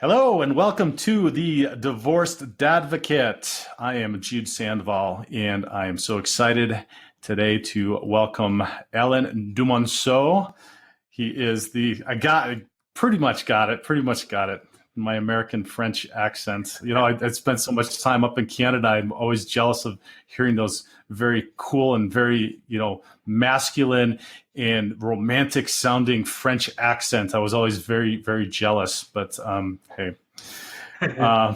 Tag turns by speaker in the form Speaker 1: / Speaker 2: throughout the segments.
Speaker 1: Hello and welcome to the Divorced Dadvocate. I am Jude Sandoval and I am so excited today to welcome Alan Dumonceau. He is pretty much got it. My American French accent. I spent so much time up in Canada. I'm always jealous of hearing those very cool and very, masculine and romantic sounding French accent. I was always very, very jealous. But hey, uh,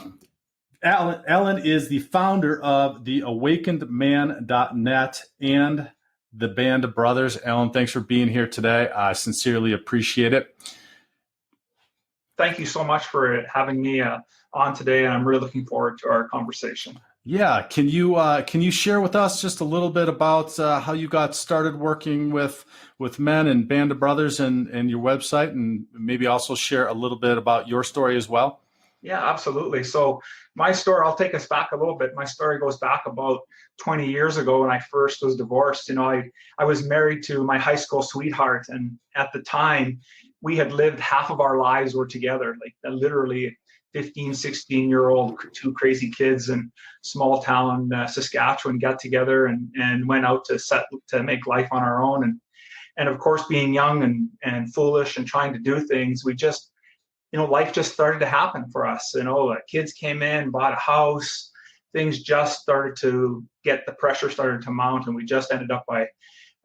Speaker 1: Alan is the founder of the awakenedman.net and the Band of Brothers. Alan, thanks for being here today. I sincerely appreciate it.
Speaker 2: Thank you so much for having me on today, and I'm really looking forward to our conversation.
Speaker 1: Yeah, can you share with us just a little bit about how you got started working with men and Band of Brothers and your website, and maybe also share a little bit about your story as well?
Speaker 2: Yeah, absolutely. So my story, I'll take us back a little bit. My story goes back about 20 years ago when I first was divorced. I was married to my high school sweetheart, and at the time we had lived half of our lives were together, like literally 15, 16-year-old, two crazy kids in small town Saskatchewan got together and went out to make life on our own. And of course, being young and foolish and trying to do things, we just, life just started to happen for us. Kids came in, bought a house, things just started to the pressure started to mount, and we just ended up by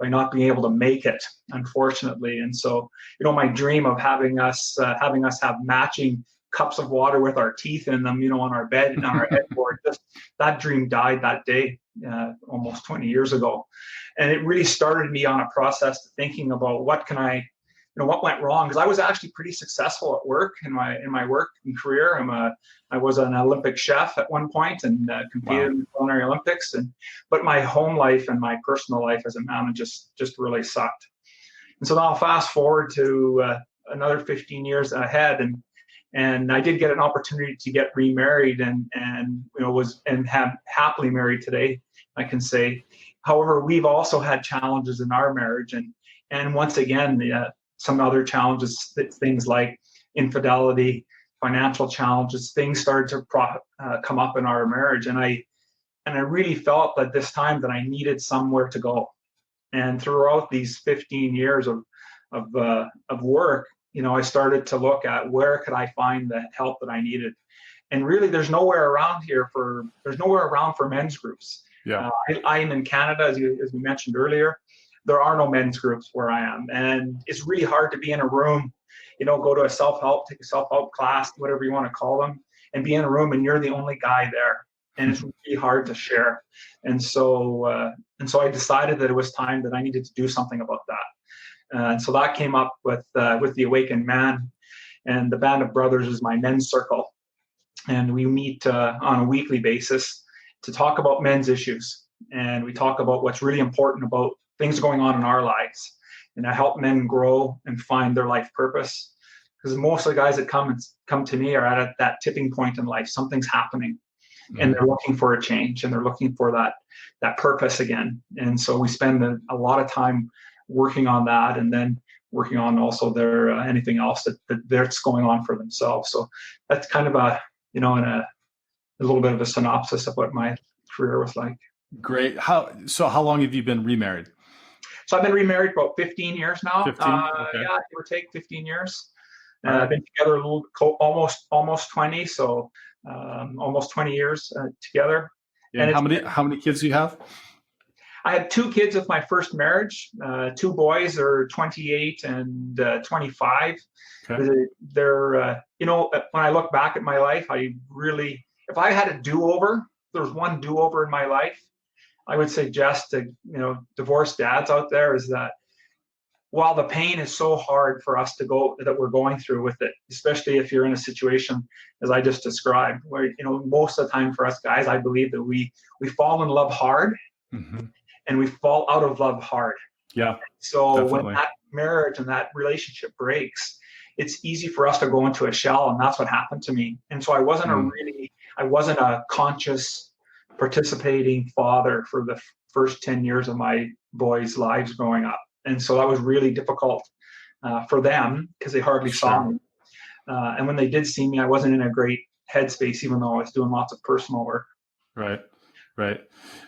Speaker 2: not being able to make it, unfortunately. And so, my dream of having us have matching cups of water with our teeth in them, on our bed, on our headboard, that dream died that day, almost 20 years ago. And it really started me on a process thinking about what went wrong, because I was actually pretty successful at work in my work and career. I was an Olympic chef at one point and competed in the culinary Olympics, but my home life and my personal life as a man just really sucked. And so now fast forward to another 15 years ahead, and I did get an opportunity to get remarried and have happily married today, I can say. However, we've also had challenges in our marriage, and once again, some other challenges, things like infidelity, financial challenges, things started to come up in our marriage. And I really felt at this time that I needed somewhere to go. And throughout these 15 years of work, I started to look at where could I find the help that I needed. And really, there's nowhere around for men's groups.
Speaker 1: Yeah.
Speaker 2: I am in Canada, as we mentioned earlier. There are no men's groups where I am. And it's really hard to be in a room, go to take a self-help class, whatever you want to call them, and be in a room and you're the only guy there. And it's really hard to share. And so I decided that it was time that I needed to do something about that. And so that came up with the Awakened Man, and the Band of Brothers is my men's circle. And we meet on a weekly basis to talk about men's issues. And we talk about what's really important about things going on in our lives, and I help men grow and find their life purpose. Because most of the guys that come to me are at that tipping point in life. Something's happening, and they're looking for a change, and they're looking for that purpose again. And so we spend a lot of time working on that, and then working on also their anything else that's going on for themselves. So that's kind of a little bit of a synopsis of what my career was like.
Speaker 1: Great. How long have you been remarried?
Speaker 2: So I've been remarried about 15 years now.
Speaker 1: 15? Okay.
Speaker 2: Yeah, give or take 15 years. I've been together almost 20, so almost 20 years together.
Speaker 1: Yeah, and how many kids do you have?
Speaker 2: I had two kids with my first marriage. Two boys are 28 and 25. Okay. They're when I look back at my life, if I had a do-over, there was one do-over in my life, I would suggest to divorced dads out there is that while the pain is so hard for us that we're going through with it, especially if you're in a situation as I just described, where most of the time for us guys, I believe that we fall in love hard, and we fall out of love hard. Yeah. So definitely. When that marriage and that relationship breaks, it's easy for us to go into a shell, and that's what happened to me. And so I wasn't a conscious participating father for the first 10 years of my boys' lives growing up. And so that was really difficult for them because they hardly saw me. And when they did see me, I wasn't in a great headspace, even though I was doing lots of personal work.
Speaker 1: Right. Right.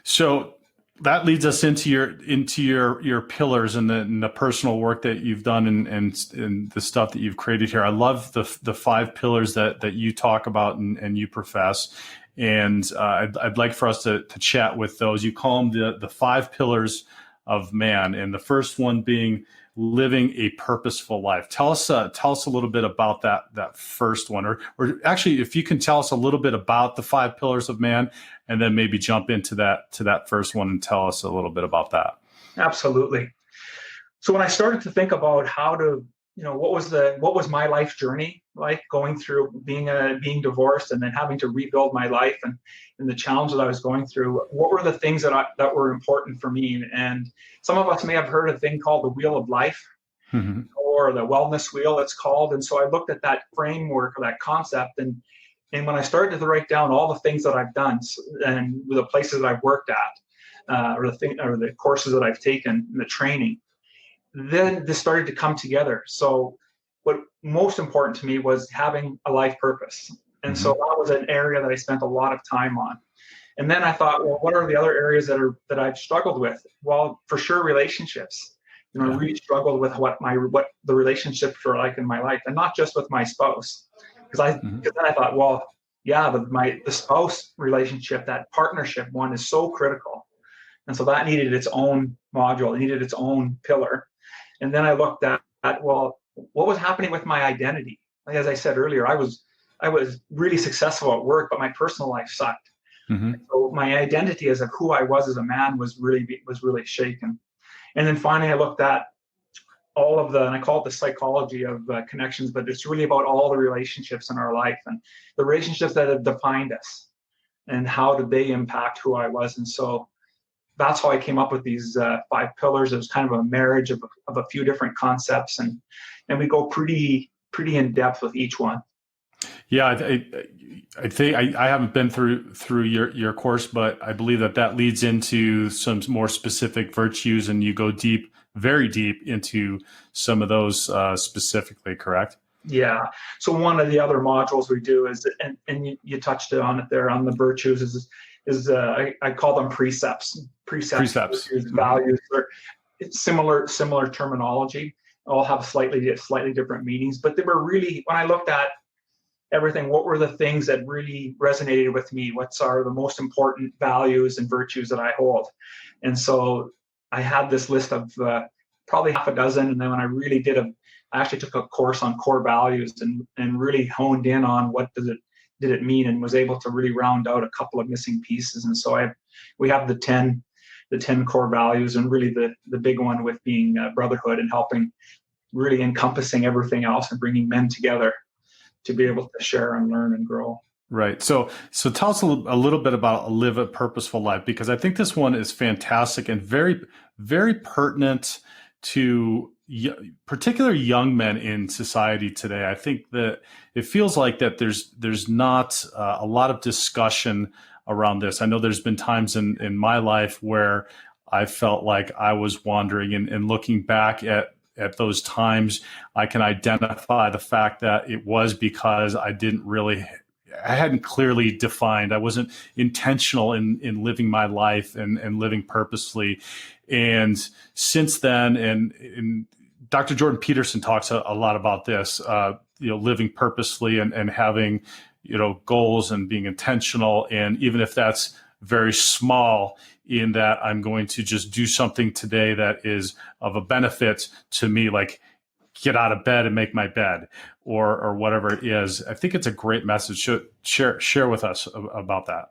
Speaker 1: So that leads us into your pillars and the personal work that you've done and the stuff that you've created here. I love the 5 pillars that you talk about and you profess. And I'd like for us to chat with those. You call them the 5 pillars of man, and the first one being living a purposeful life. Tell us a little bit about that first one, or actually, if you can tell us a little bit about the 5 pillars of man, and then maybe jump into that first one and tell us a little bit about that.
Speaker 2: Absolutely. So when I started to think about how to, what was my life journey like, going through being divorced and then having to rebuild my life and the challenge that I was going through, what were the things that were important for me? And some of us may have heard a thing called the wheel of life, mm-hmm. or the wellness wheel, it's called. And so I looked at that framework or that concept, and when I started to write down all the things that I've done and the places that I've worked at, or the courses that I've taken, and the training, then this started to come together. So what most important to me was having a life purpose. And mm-hmm. so that was an area that I spent a lot of time on. And then I thought, well, what are the other areas that I've struggled with? Well, for sure, relationships. I really struggled with what the relationships were like in my life, and not just with my spouse. Because then I thought, well, yeah, the spouse relationship, that partnership one, is so critical. And so that needed its own module, it needed its own pillar. And then I looked at well, what was happening with my identity? Like, as I said earlier, I was really successful at work, but my personal life sucked. Mm-hmm. So my identity as who I was as a man was really shaken. And then finally, I looked at all of and I call it the psychology of connections, but it's really about all the relationships in our life and the relationships that have defined us and how did they impact who I was. And so that's how I came up with these 5 pillars. It was kind of a marriage of a few different concepts, and we go pretty in depth with each one.
Speaker 1: Yeah, I think I haven't been through your course, but I believe that leads into some more specific virtues, and you go very deep into some of those specifically, correct?
Speaker 2: Yeah. So one of the other modules we do is, and you touched on it there on the virtues, is I call them precepts. Precepts. Values. It's similar terminology. All have slightly different meanings, but they were really, when I looked at everything, what were the things that really resonated with me? What are the most important values and virtues that I hold? And so I had this list of probably half a dozen, and then when I really I actually took a course on core values and really honed in on what did it mean, and was able to really round out a couple of missing pieces. And so we have the 10 core values, and really the big one with being brotherhood and helping, really encompassing everything else and bringing men together to be able to share and learn and grow.
Speaker 1: Right. So tell us a little bit about live a purposeful life, because I think this one is fantastic and very, very pertinent to particular young men in society today. I think that it feels like that there's not a lot of discussion around this. I know there's been times in my life where I felt like I was wandering, and looking back at those times, I can identify the fact that it was because I hadn't clearly defined. I wasn't intentional in living my life and living purposefully. And since then, and Dr. Jordan Peterson talks a lot about this, living purposefully and having, goals and being intentional. And even if that's very small, in that I'm going to just do something today that is of a benefit to me, like get out of bed and make my bed, or whatever it is. I think it's a great message. Share with us about that.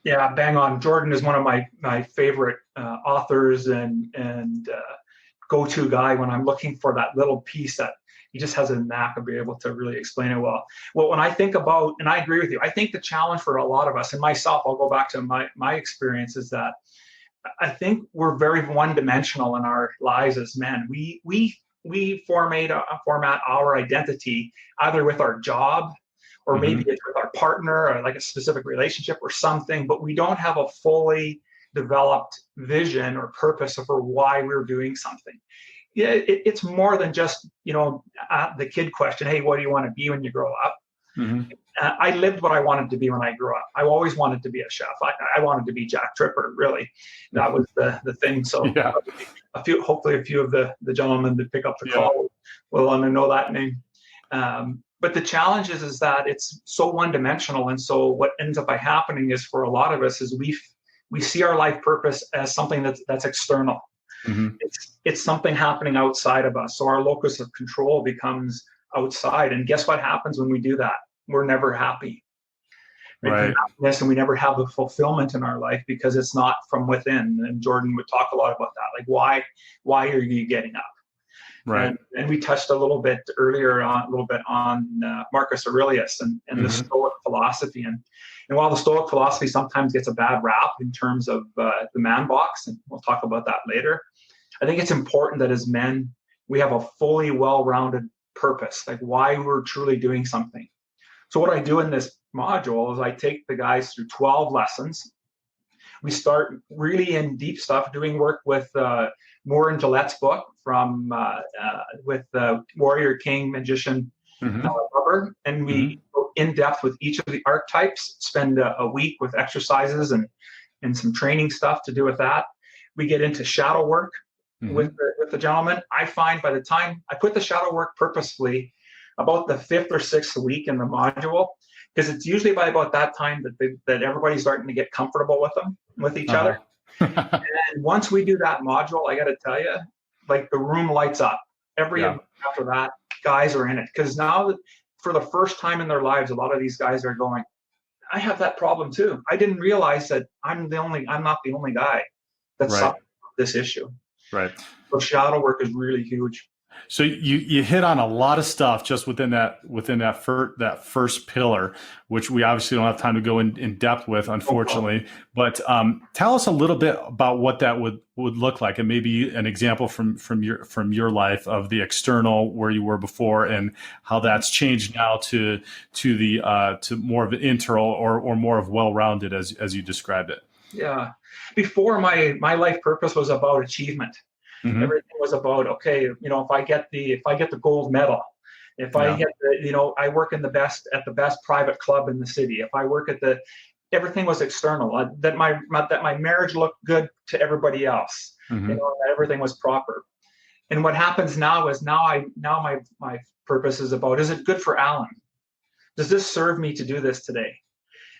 Speaker 2: Yeah, bang on. Jordan is one of my favorite authors and go-to guy when I'm looking for that little piece that he just has a knack of being able to really explain it well. Well, when I think about, and I agree with you, I think the challenge for a lot of us, and myself, I'll go back to my experience, is that I think we're very one-dimensional in our lives as men. We format our identity either with our job, or mm-hmm. maybe it's with our partner, or like a specific relationship or something, but we don't have a fully developed vision or purpose for why we're doing something. yeah, it's more than just, the kid question, hey, what do you want to be when you grow up?
Speaker 1: Mm-hmm.
Speaker 2: I lived what I wanted to be when I grew up. I always wanted to be a chef. I wanted to be Jack Tripper, really. That was the thing. So
Speaker 1: Yeah.
Speaker 2: hopefully a few of the gentlemen that pick up the
Speaker 1: Yeah.
Speaker 2: call will want to know that name. But the challenge is that it's so one-dimensional. And so what ends up by happening is, for a lot of us, is we see our life purpose as something that's external.
Speaker 1: Mm-hmm.
Speaker 2: It's something happening outside of us. So our locus of control becomes outside. And guess what happens when we do that? We're never happy.
Speaker 1: Right.
Speaker 2: And we never have the fulfillment in our life because it's not from within. And Jordan would talk a lot about that. Like, why are you getting up?
Speaker 1: Right.
Speaker 2: And we touched a little bit earlier on Marcus Aurelius and
Speaker 1: Mm-hmm.
Speaker 2: the Stoic philosophy. And while the Stoic philosophy sometimes gets a bad rap in terms of the man box, and we'll talk about that later, I think it's important that as men, we have a fully well-rounded purpose, like why we're truly doing something. So what I do in this module is I take the guys through 12 lessons. We start really in deep stuff, doing work with Moore and Gillette's book with Warrior, King, Magician,
Speaker 1: Mm-hmm.
Speaker 2: Rubber. And we go in depth with each of the archetypes, spend a week with exercises and some training stuff to do with that. We get into shadow work with the gentleman. I find by the time I put the shadow work purposefully about the 5th or 6th week in the module, because it's usually by about that time that everybody's starting to get comfortable with each other. And once we do that module, I got to tell you, like, the room lights up. After that, guys are in it, because now, for the first time in their lives, a lot of these guys are going, I have that problem too. I didn't realize that I'm not the only guy that's suffering with this issue.
Speaker 1: Right.
Speaker 2: So shadow work is really huge.
Speaker 1: So you hit on a lot of stuff just within that first pillar, which we obviously don't have time to go in depth with, unfortunately. But tell us a little bit about what that would look like, and maybe an example from your life of the external, where you were before, and how that's changed now to more of an internal or more of well-rounded, as you described it.
Speaker 2: Yeah. Before, my life purpose was about achievement. Mm-hmm. Everything was about, okay, if I get the gold medal, if I get I work at the best private club in the city. If I work everything was external. That my marriage looked good to everybody else.
Speaker 1: Mm-hmm.
Speaker 2: That everything was proper. And what happens now is my purpose is about, is it good for Alan? Does this serve me to do this today?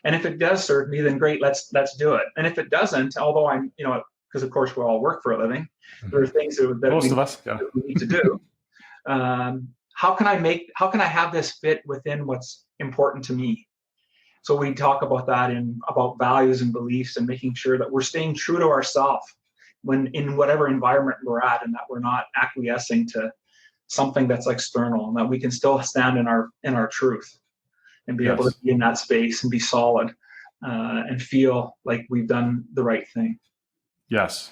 Speaker 2: And if it does serve me, then great, let's do it. And if it doesn't, although I'm, because of course we all work for a living, there are things that we need to do. How can I have this fit within what's important to me? So we talk about that about values and beliefs, and making sure that we're staying true to ourselves when in whatever environment we're at, and that we're not acquiescing to something that's external, and that we can still stand in our truth and be able to be in that space and be solid and feel like we've done the right thing.
Speaker 1: Yes.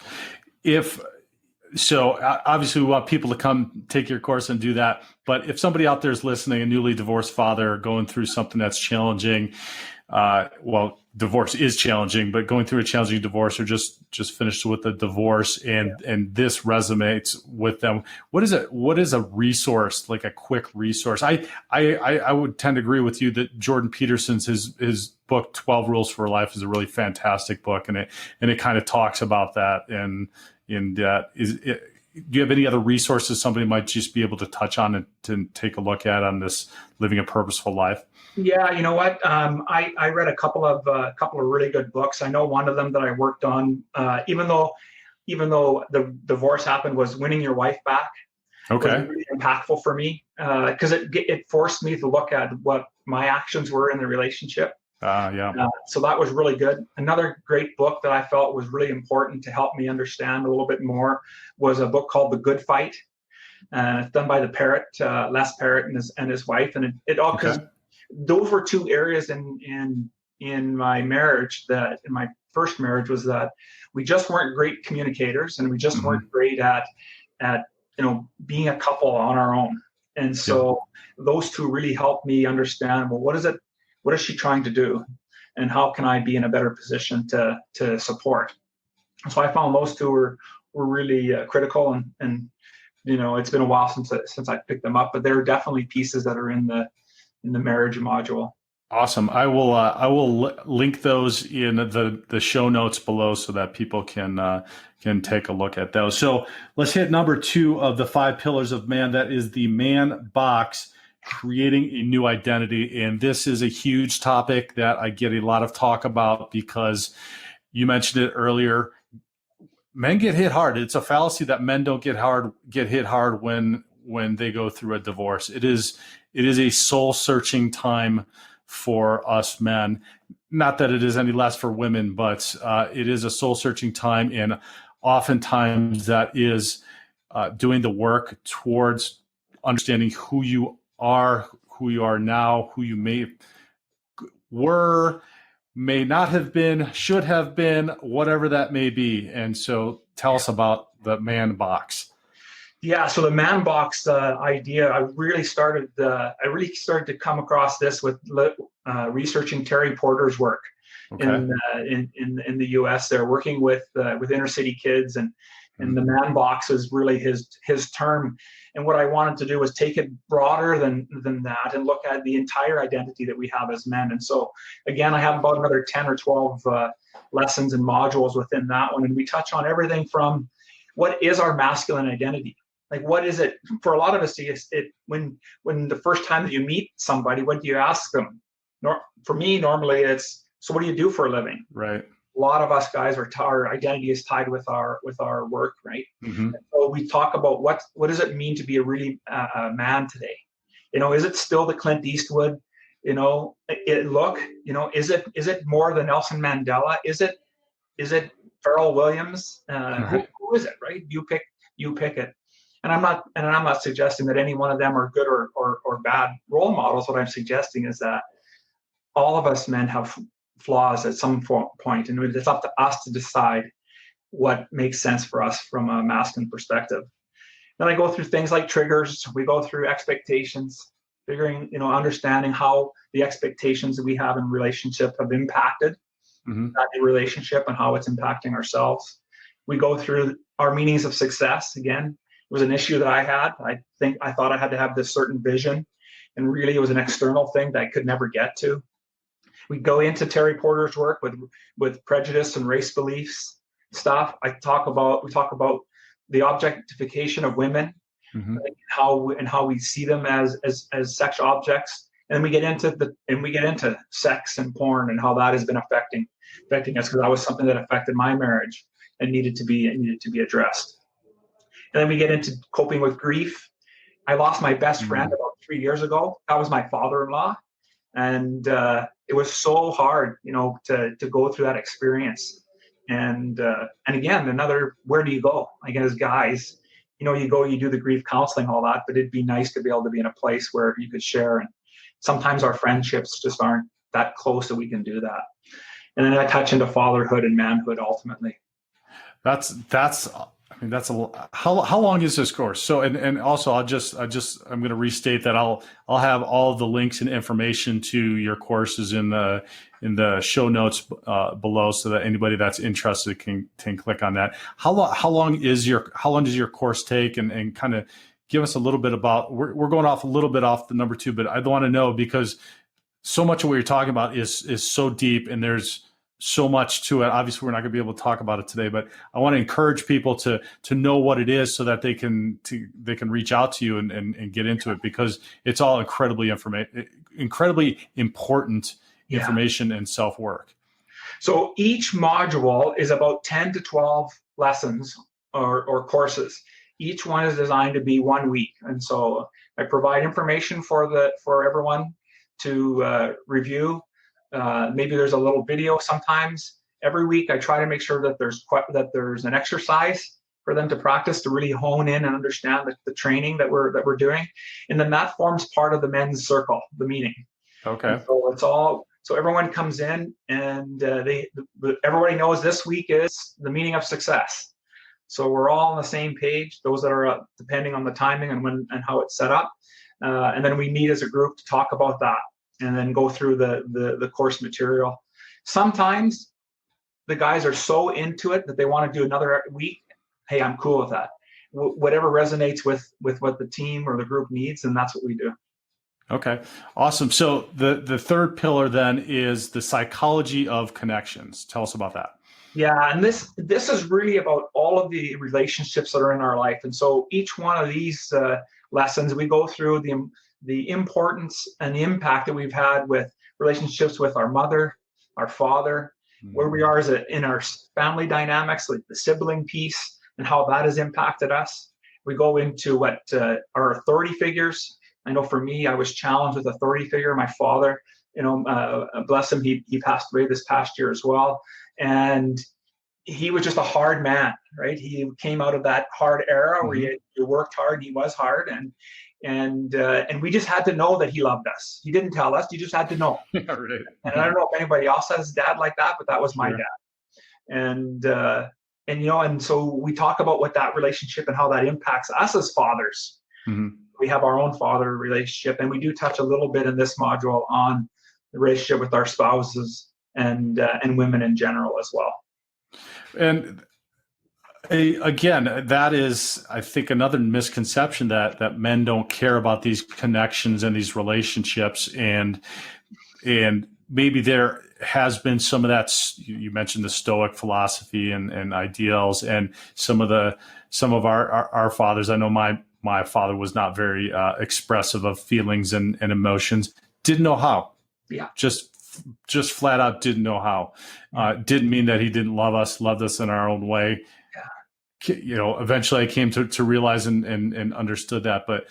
Speaker 1: So obviously we want people to come take your course and do that. But if somebody out there is listening, a newly divorced father going through something that's challenging, divorce is challenging, but going through a challenging divorce, or just finished with a divorce, and this resonates with them, what is a resource, like a quick resource? I would tend to agree with you that Jordan Peterson's his book 12 Rules for Life is a really fantastic book, and it kind of talks about that. And do you have any other resources somebody might just be able to touch on and to take a look at on this living a purposeful life?
Speaker 2: Yeah, you know what? I read a couple of really good books. I know one of them that I worked on, even though the divorce happened, was Winning Your Wife Back.
Speaker 1: Okay.
Speaker 2: Was really impactful for me because it forced me to look at what my actions were in the relationship. So that was really good. Another great book that I felt was really important to help me understand a little bit more was a book called The Good Fight. It's done by Les Parrott and his wife, and it all, because those were two areas in my marriage, that in my first marriage, was that we just weren't great communicators, and we just weren't great at being a couple on our own. And so those two really helped me understand, well, what is she trying to do, and how can I be in a better position to support? So I found those two were really critical, and it's been a while since I picked them up, but there are definitely pieces that are in the marriage module.
Speaker 1: Awesome. I will link those in the show notes below so that people can take a look at those. So let's hit number 2 of the 5 pillars of man. That is the man box, creating a new identity. And this is a huge topic that I get a lot of talk about because you mentioned it earlier. Men get hit hard. It's a fallacy that men don't get hit hard when they go through a divorce. It is a soul searching time for us men. Not that it is any less for women, but it is a soul searching time. And oftentimes that is doing the work towards understanding who you are now, who you were, may not have been, should have been, whatever that may be. And so tell us about the man box.
Speaker 2: Yeah, so the man box idea, I really started to come across this with researching Terry Porter's work. Okay. in the U.S. They're working with inner city kids, and the man box is really his term. And what I wanted to do was take it broader than that and look at the entire identity that we have as men. And so again, I have about another 10 or 12 lessons and modules within that one, and we touch on everything from what is our masculine identity. Like, what is it for a lot of us? When the first time that you meet somebody, what do you ask them? For me, normally it's, so what do you do for a living?
Speaker 1: Right.
Speaker 2: A lot of us guys our identity is tied with our work, right? Mm-hmm. So we talk about what does it mean to be a really man today? Is it still the Clint Eastwood? Is it more than Nelson Mandela? Is it Pharrell Williams? Who is it? Right? You pick it. And I'm not suggesting that any one of them are good or bad role models. What I'm suggesting is that all of us men have flaws at some point, and it's up to us to decide what makes sense for us from a masculine perspective. Then I go through things like triggers. We go through expectations, understanding how the expectations that we have in relationship have impacted that relationship and how it's impacting ourselves. We go through our meanings of success. Again, it was an issue that I had. I thought I had to have this certain vision, and really it was an external thing that I could never get to. We go into Terry Porter's work with prejudice and race beliefs stuff. We talk about the objectification of women, how we see them as sex objects, and we get into sex and porn and how that has been affecting us, because that was something that affected my marriage and needed to be addressed. And then we get into coping with grief. I lost my best friend about 3 years ago. That was my father-in-law. And it was so hard, to go through that experience. And again, where do you go? Again, as guys, you do the grief counseling, all that, but it'd be nice to be able to be in a place where you could share. And sometimes our friendships just aren't that close that we can do that. And then I touch into fatherhood and manhood ultimately.
Speaker 1: That's how long is this course? So, and also I'm going to restate that I'll have all of the links and information to your courses in the show notes below, so that anybody that's interested can click on that. How long does your course take? And kind of give us a little bit about, we're going off a little bit off the number 2, but I want to know, because so much of what you're talking about is so deep, and there's so much to it. Obviously, we're not going to be able to talk about it today, but I want to encourage people to know what it is, so that they can reach out to you and get into it, because it's all incredibly important information and self-work.
Speaker 2: So each module is about 10 to 12 lessons or courses. Each one is designed to be 1 week. And so I provide information for everyone to review. Maybe there's a little video sometimes. Every week I try to make sure that there's an exercise for them to practice, to really hone in and understand the training that we're doing. And then that forms part of the men's circle, the meeting. Okay. And so everyone comes in, and everybody knows this week is the meaning of success. So we're all on the same page, those that are depending on the timing and when and how it's set up. And then we meet as a group to talk about that, and then go through the course material. Sometimes the guys are so into it that they want to do another week. Hey, I'm cool with that. whatever resonates with what the team or the group needs, and that's what we do.
Speaker 1: Okay, awesome. So the third pillar then is the psychology of connections. Tell us about that.
Speaker 2: Yeah, and this is really about all of the relationships that are in our life. And so each one of these lessons, we go through the importance and the impact that we've had with relationships with our mother, our father, where we are in our family dynamics, like the sibling piece, and how that has impacted us. We go into what our authority figures. I know for me, I was challenged with authority figure. My father, bless him, he passed away this past year as well. And he was just a hard man, right? He came out of that hard era where you worked hard, he was hard, and we just had to know that he loved us. He didn't tell us; you just had to know.
Speaker 1: Right.
Speaker 2: And I don't know if anybody else has a dad like that, but that was my dad. And so we talk about what that relationship and how that impacts us as fathers. Mm-hmm. We have our own father relationship, and we do touch a little bit in this module on the relationship with our spouses and women in general as well.
Speaker 1: And again, that is, I think, another misconception that men don't care about these connections and these relationships, and maybe there has been some of that. You mentioned the Stoic philosophy and ideals, and some of our fathers. I know my father was not very expressive of feelings and emotions. Didn't know how.
Speaker 2: Yeah.
Speaker 1: Just flat out didn't know how. Didn't mean that he didn't love us, loved us in our own way. Yeah. Eventually I came to realize and understood that. But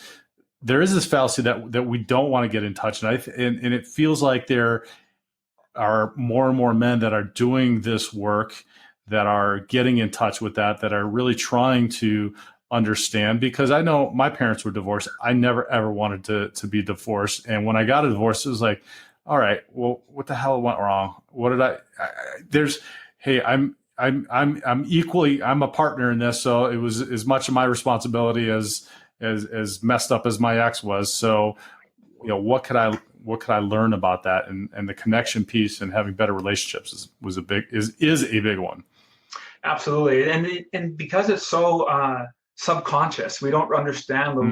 Speaker 1: there is this fallacy that we don't want to get in touch. And it feels like there are more and more men that are doing this work, that are getting in touch with that are really trying to understand, because I know my parents were divorced. I never, ever wanted to be divorced. And when I got a divorce, it was like, all right, well, what the hell went wrong? What did I'm equally, I'm a partner in this. So it was as much of my responsibility as messed up as my ex was. So, what could I learn about that? And the connection piece and having better relationships is a big one.
Speaker 2: Absolutely. And because it's so subconscious, we don't understand the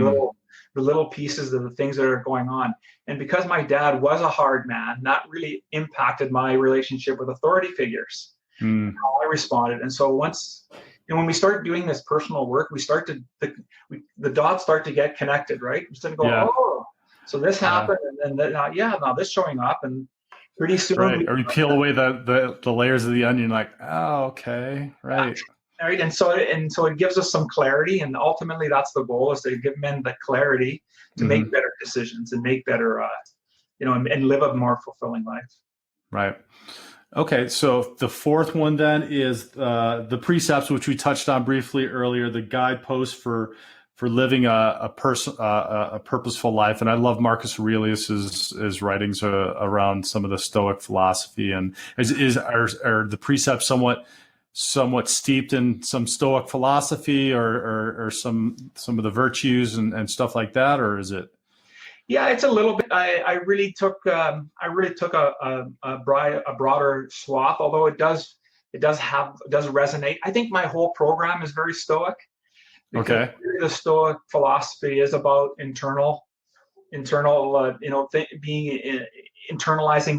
Speaker 2: little pieces of the things that are going on. And because my dad was a hard man, that really impacted my relationship with authority figures, how I responded. And so when we start doing this personal work, the dots start to get connected, right? We start to go, oh, so this happened, and then now this showing up, and pretty soon,
Speaker 1: right? Or you peel away the layers of the onion, like, oh, okay, right.
Speaker 2: Right, and so it gives us some clarity, and ultimately that's the goal, is to give men the clarity to make better decisions and make better, and live a more fulfilling life. Right.
Speaker 1: Okay, so the fourth one then is the precepts, which we touched on briefly earlier, the guideposts for living a purposeful life. And I love Marcus Aurelius's writings around some of the Stoic philosophy. And are the precepts somewhat steeped in some Stoic philosophy or some of the virtues and stuff like that, or is it?
Speaker 2: Yeah, it's a little bit. I really took a broader swath, although it does resonate. I think my whole program is very Stoic. Okay. Really the Stoic philosophy is about internalizing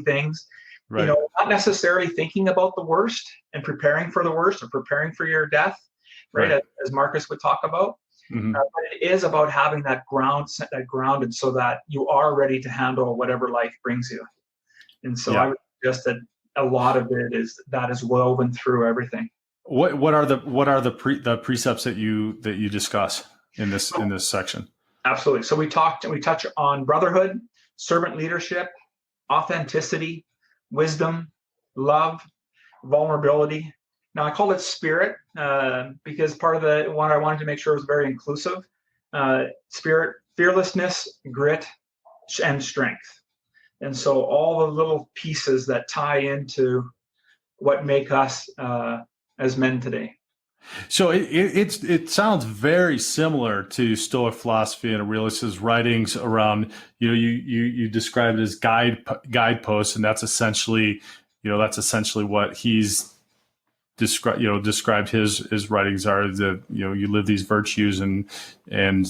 Speaker 2: things. Right. Not necessarily thinking about the worst and preparing for the worst or preparing for your death, right? As Marcus would talk about. Mm-hmm. But it is about having that grounded so that you are ready to handle whatever life brings you. And so I would suggest that a lot of it is woven through everything.
Speaker 1: What are the precepts that you discuss in this section?
Speaker 2: Absolutely. So we touch on brotherhood, servant leadership, authenticity, wisdom, love, vulnerability. Now I call it spirit because part of the one I wanted to make sure was very inclusive. Spirit, fearlessness, grit, and strength. And so all the little pieces that tie into what make us as men today.
Speaker 1: So it sounds very similar to Stoic philosophy and Aurelius's writings around, you describe it as guideposts, and that's essentially what he's described his writings are that, you live these virtues and and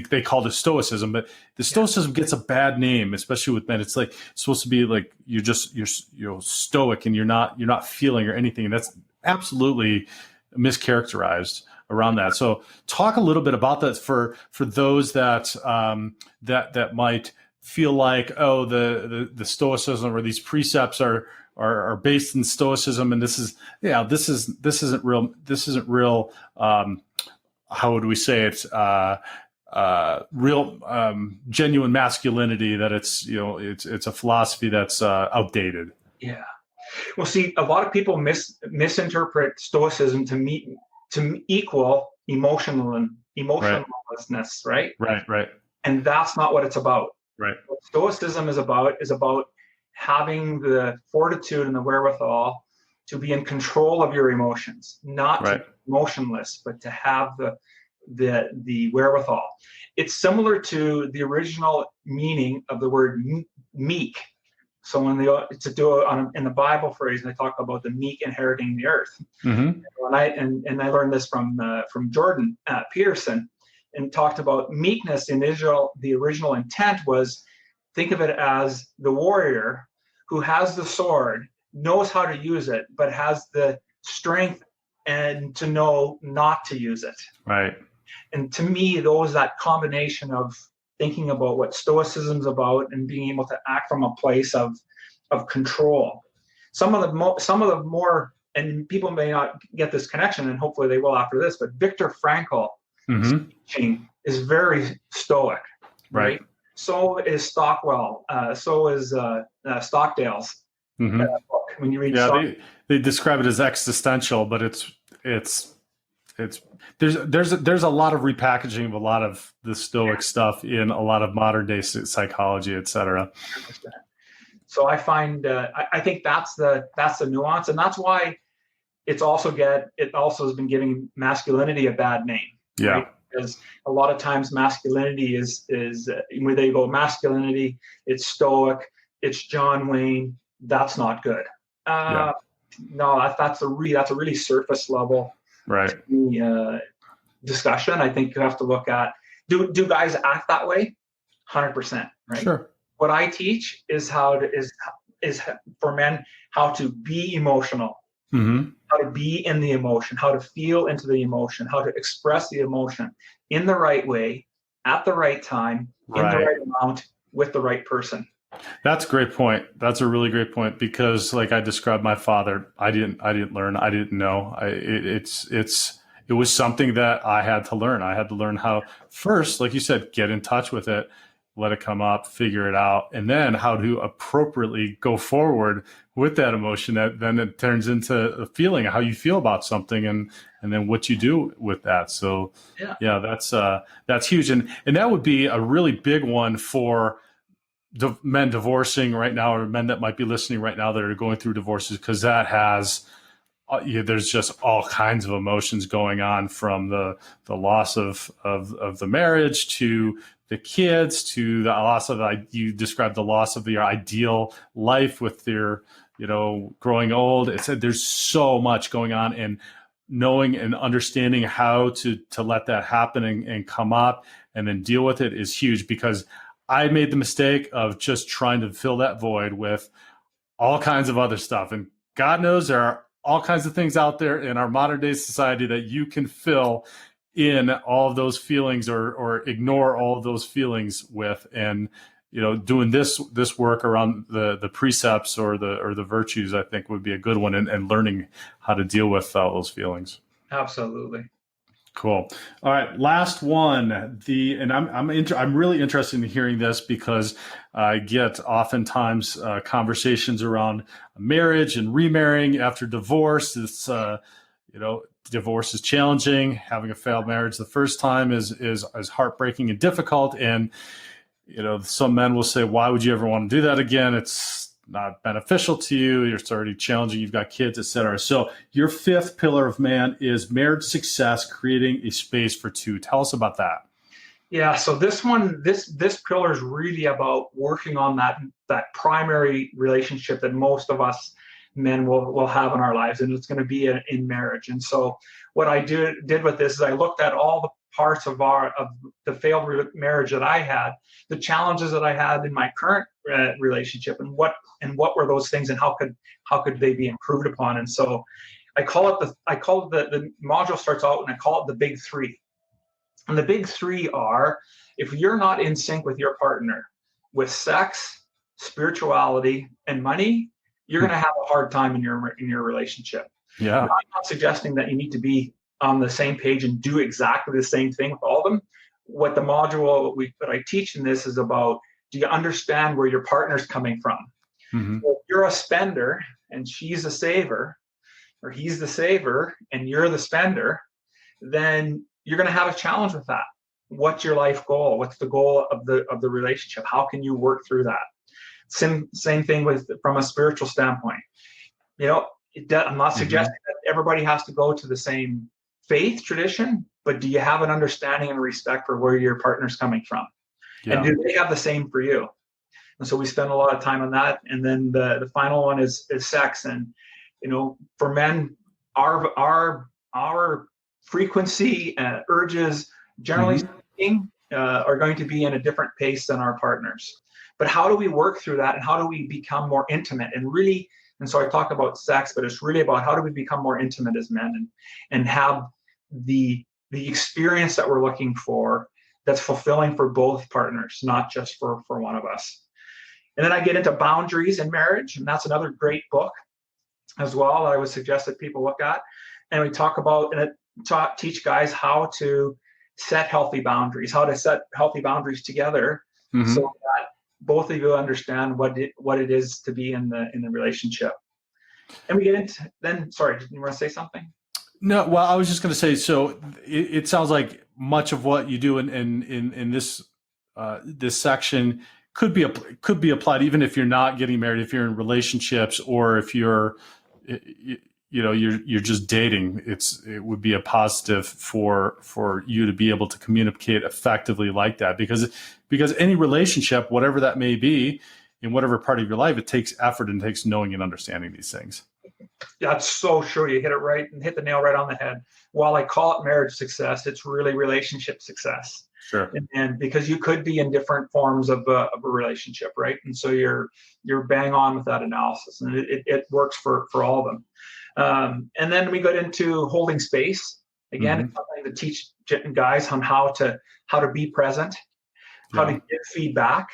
Speaker 1: they called it stoicism, but the stoicism gets a bad name, especially with men. It's like it's supposed to be like you're stoic and you're not feeling or anything, and that's absolutely mischaracterized around that. So talk a little bit about that for those that that might feel like, oh, the stoicism or these precepts are based in stoicism, and this isn't real. How would we say it? Real genuine masculinity. That it's a philosophy that's outdated.
Speaker 2: Yeah. Well, see, a lot of people misinterpret stoicism to equal emotionlessness, right?
Speaker 1: Right.
Speaker 2: And that's not what it's about.
Speaker 1: Right.
Speaker 2: What stoicism is about having the fortitude and the wherewithal to be in control of your emotions, not to be emotionless, but to have the wherewithal. It's similar to the original meaning of the word meek. So when in the Bible phrase, they talk about the meek inheriting the earth.
Speaker 1: Mm-hmm.
Speaker 2: And I learned this from Jordan Peterson, and talked about meekness. The original intent was, think of it as the warrior who has the sword, knows how to use it, but has the strength and to know not to use it.
Speaker 1: Right.
Speaker 2: And to me, that combination of thinking about what stoicism is about and being able to act from a place of control. Some of the more, and people may not get this connection, and hopefully they will after this, but Viktor Frankl teaching is very stoic, right? So is Stockwell. So is Stockdale's book. When you read,
Speaker 1: they describe it as existential, but it's there's a lot of repackaging of a lot of the Stoic stuff in a lot of modern day psychology, etc.
Speaker 2: So I find I think that's the nuance, and that's why it also has been giving masculinity a bad name.
Speaker 1: Yeah.
Speaker 2: Right? Because a lot of times masculinity is where they go masculinity, it's Stoic, it's John Wayne. That's not good. No, that's a really surface level discussion. I think you have to look at, do guys act that way? 100%, right?
Speaker 1: Sure.
Speaker 2: What I teach is is for men how to be emotional, how to be in the emotion, how to feel into the emotion, how to express the emotion in the right way, at the right time, in the right amount, with the right person.
Speaker 1: That's a great point. That's a really great point, because like I described my father, I didn't learn. I didn't know. It was something that I had to learn. I had to learn how, first, like you said, get in touch with it, let it come up, figure it out, and then how to appropriately go forward with that emotion. That then it turns into a feeling, how you feel about something, and then what you do with that. So yeah, that's huge, and that would be a really big one for men divorcing right now, or men that might be listening right now that are going through divorces, because that has there's just all kinds of emotions going on, from the loss of the marriage to the kids, to the loss of, you described the loss of your ideal life with your, growing old. It said there's so much going on, and knowing and understanding how to let that happen and come up and then deal with it is huge, because I made the mistake of just trying to fill that void with all kinds of other stuff. And God knows there are all kinds of things out there in our modern day society that you can fill in all of those feelings, or ignore all of those feelings with. And, doing this work around the precepts or the virtues, I think would be a good one, and learning how to deal with those feelings.
Speaker 2: Absolutely.
Speaker 1: Cool. All right, last one. I'm really interested in hearing this, because I get oftentimes conversations around marriage and remarrying after divorce. It's divorce is challenging. Having a failed marriage the first time is heartbreaking and difficult. And some men will say, "Why would you ever want to do that again? It's not beneficial to you. It's already challenging. You've got kids, etc." So your fifth pillar of man is marriage success, creating a space for two. Tell us about that.
Speaker 2: Yeah. So this pillar is really about working on that primary relationship that most of us men will have in our lives, and it's going to be in marriage. And so what I did with this is I looked at all the parts of the failed marriage that I had, the challenges that I had in my current relationship, and what were those things, and how could they be improved upon. And so I call it the module starts out, and I call it the big three. And the big three are, if you're not in sync with your partner with sex, spirituality, and money, you're going to have a hard time in your relationship.
Speaker 1: Yeah.
Speaker 2: I'm not suggesting that you need to be on the same page and do exactly the same thing with all of them. What the module that I teach in this is about, do you understand where your partner's coming from?
Speaker 1: Mm-hmm.
Speaker 2: So if you're a spender and she's a saver, or he's the saver and you're the spender, then you're going to have a challenge with that. What's your life goal? What's the goal of the relationship? How can you work through that? Same thing from a spiritual standpoint. I'm not suggesting that everybody has to go to the same faith tradition, but do you have an understanding and respect for where your partner's coming from? Yeah. And do they have the same for you? And so we spend a lot of time on that. And then the final one is sex. And for men, our frequency urges, generally speaking, are going to be in a different pace than our partners. But how do we work through that, and how do we become more intimate? And so I talk about sex, but it's really about how do we become more intimate as men and have the experience that we're looking for that's fulfilling for both partners, not just for one of us. And then I get into boundaries in marriage, and that's another great book as well that I would suggest that people look at. And we talk about teach guys how to set healthy boundaries, how to set healthy boundaries together, so that both of you understand what it is to be in the relationship. And we get into then. Sorry, did you want to say something?
Speaker 1: No, well, I was just going to say. So it sounds like much of what you do in this this section could be applied even if you're not getting married, if you're in relationships, or if you're you're just dating. It would be a positive for you to be able to communicate effectively like that, because any relationship, whatever that may be, in whatever part of your life, it takes effort and takes knowing and understanding these things.
Speaker 2: Yeah, that's so true. You hit it right and hit the nail right on the head. While I call it marriage success, it's really relationship success.
Speaker 1: Sure.
Speaker 2: And because you could be in different forms of a relationship, right? And so you're bang on with that analysis, and it works for all of them. And then we got into holding space. Again, it's something to teach guys on how to be present, how to give feedback,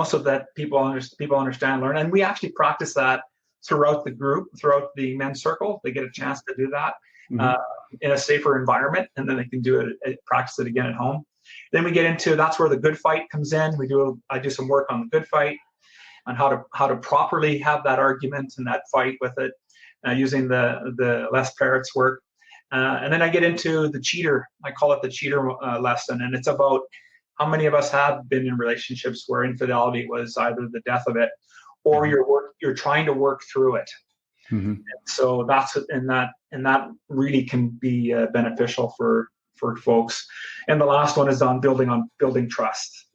Speaker 2: so that people understand, learn. And we actually practice that throughout the group, throughout the men's circle. They get a chance to do that in a safer environment, and then they can practice it again at home. Then we get into, that's where the good fight comes in. I do some work on the good fight, on how to properly have that argument and that fight with it, using the Les Parrott's work. And then I get into the cheater. I call it the cheater lesson, and it's about how many of us have been in relationships where infidelity was either the death of it, or you're trying to work through it. And so that really can be beneficial for folks. And the last one is on building trust.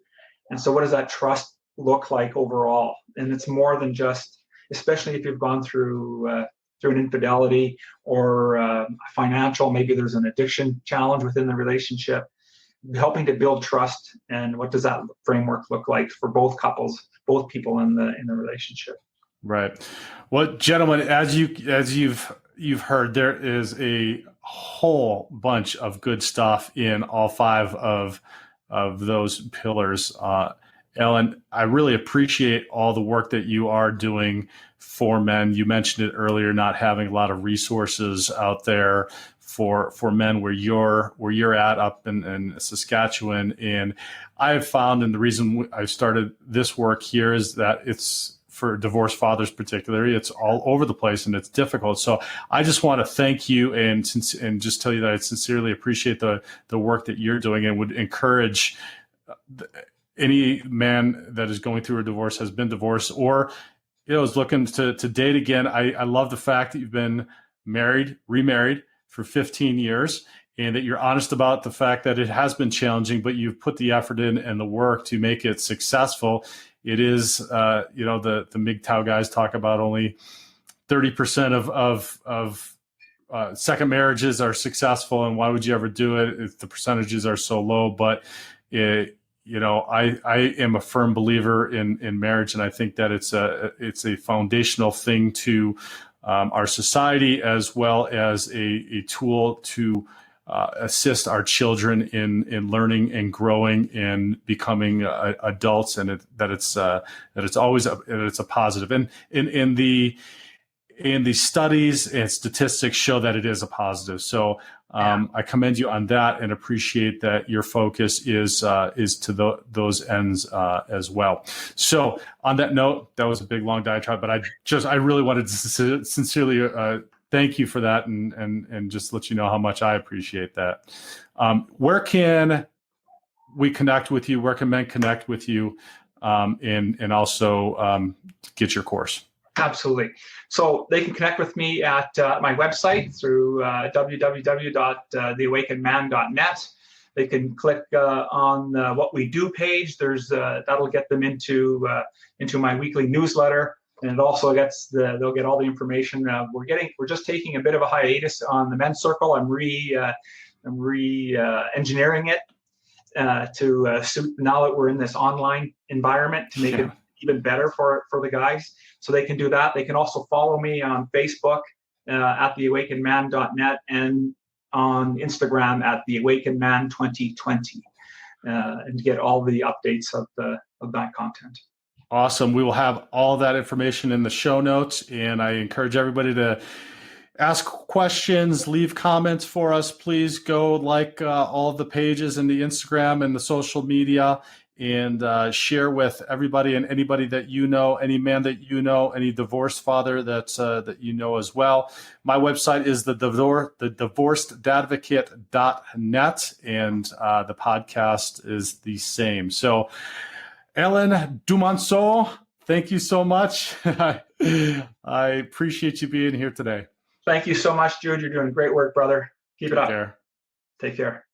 Speaker 2: And so what does that trust look like overall? And it's more than just, especially if you've gone through an infidelity or financial, maybe there's an addiction challenge within the relationship, helping to build trust. And what does that framework look like for both couples, both people in the relationship?
Speaker 1: Right. Well, gentlemen, as you've heard, there is a whole bunch of good stuff in all five of those pillars. Ellen, I really appreciate all the work that you are doing for men. You mentioned it earlier, not having a lot of resources out there for men where you're at up in Saskatchewan. And I have found, and the reason I started this work here is that it's, for divorced fathers particularly, it's all over the place and it's difficult. So I just want to thank you and just tell you that I sincerely appreciate the work that you're doing, and would encourage any man that is going through a divorce, has been divorced, or is looking to date again. I love the fact that you've been married, remarried for 15 years, and that you're honest about the fact that it has been challenging, but you've put the effort in and the work to make it successful. It is, the MGTOW guys talk about only 30% of second marriages are successful, and why would you ever do it if the percentages are so low? But I am a firm believer in marriage, and I think that it's a foundational thing to our society, as well as a tool to assist our children in learning and growing and becoming adults, and that it's a positive. And in the studies and statistics show that it is a positive. So I commend you on that and appreciate that your focus is to those ends as well. So on that note, that was a big long diatribe, but I really wanted to sincerely thank you for that and just let you know how much I appreciate that. Where can we connect with you? Where can men connect with you and also get your course?
Speaker 2: Absolutely. So they can connect with me at my website through www.theawakenedman.net. They can click on what we do page. That'll get them into my weekly newsletter, and it also they'll get all the information. We're just taking a bit of a hiatus on the men's circle. I'm engineering it to suit now that we're in this online environment to make it even better for the guys. So they can do that. They can also follow me on Facebook at theawakenedman.net and on Instagram at theawakenedman2020 and get all the updates of that content.
Speaker 1: Awesome. We will have all that information in the show notes, and I encourage everybody to ask questions, leave comments for us. Please go like all of the pages in the Instagram and the social media, and share with everybody and anybody that you know, any man that you know, any divorced father that you know as well. My website is the divorcedadvocate.net, and the podcast is the same. So, Ellen Dumonceau, thank you so much. I appreciate you being here today.
Speaker 2: Thank you so much, Jude. You're doing great work, brother. Keep it up.
Speaker 1: Take care.
Speaker 2: Take care.